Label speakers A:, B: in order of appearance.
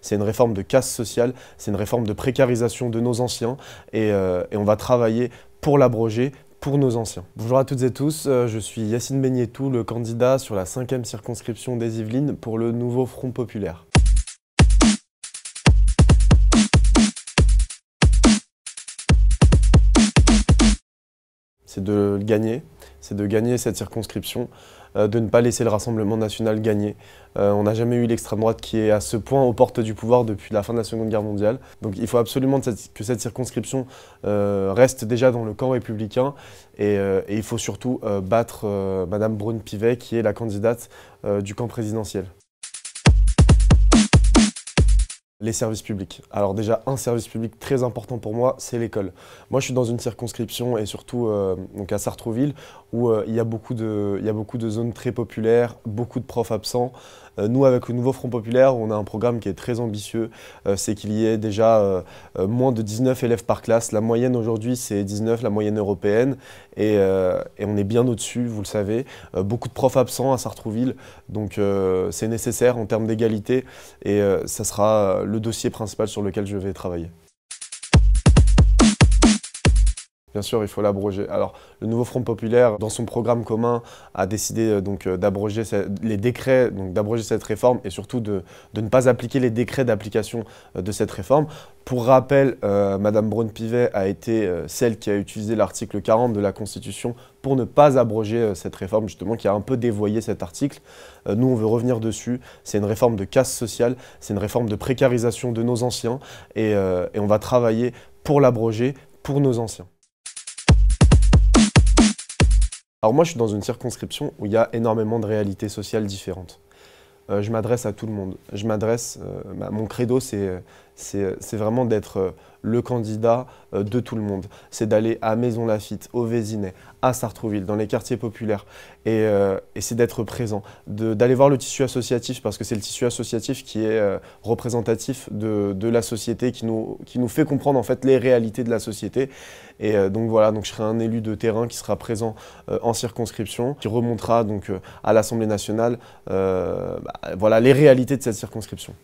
A: c'est une réforme de casse sociale, c'est une réforme de précarisation de nos anciens et on va travailler pour l'abroger, pour nos anciens. Bonjour à toutes et tous, je suis Yacine Beignetou, le candidat sur la 5e circonscription des Yvelines pour le nouveau Front populaire. C'est de gagner cette circonscription, de ne pas laisser le Rassemblement national gagner. On n'a jamais eu l'extrême droite qui est à ce point aux portes du pouvoir depuis la fin de la Seconde Guerre mondiale. Donc il faut absolument que cette circonscription reste déjà dans le camp républicain et il faut surtout battre Madame Braun-Pivet qui est la candidate du camp présidentiel. Les services publics. Alors déjà, un service public très important pour moi, c'est l'école. Moi, je suis dans une circonscription et surtout donc à Sartrouville où il y a beaucoup de zones très populaires, beaucoup de profs absents. Nous, avec le nouveau Front populaire, on a un programme qui est très ambitieux. C'est qu'il y ait déjà moins de 19 élèves par classe. La moyenne aujourd'hui, c'est 19, la moyenne européenne. Et on est bien au-dessus, vous le savez. Beaucoup de profs absents à Sartrouville. Donc c'est nécessaire en termes d'égalité. Et ça sera le dossier principal sur lequel je vais travailler. Bien sûr, il faut l'abroger. Alors, le nouveau Front populaire, dans son programme commun, a décidé d'abroger les décrets, d'abroger cette réforme et surtout de ne pas appliquer les décrets d'application de cette réforme. Pour rappel, Madame Braun-Pivet a été celle qui a utilisé l'article 40 de la Constitution pour ne pas abroger cette réforme, justement, qui a un peu dévoyé cet article. Nous, on veut revenir dessus. C'est une réforme de casse sociale, c'est une réforme de précarisation de nos anciens et on va travailler pour l'abroger, pour nos anciens. Alors moi, je suis dans une circonscription où il y a énormément de réalités sociales différentes. Je m'adresse à tout le monde. Mon credo, c'est vraiment d'être le candidat de tout le monde. C'est d'aller à Maisons-Laffitte, au Vésinet, à Sartrouville, dans les quartiers populaires. Et c'est d'être présent, d'aller voir le tissu associatif, parce que c'est le tissu associatif qui est représentatif de la société, qui nous fait comprendre en fait les réalités de la société. Et donc voilà, je serai un élu de terrain qui sera présent en circonscription, qui remontera donc à l'Assemblée nationale voilà, les réalités de cette circonscription.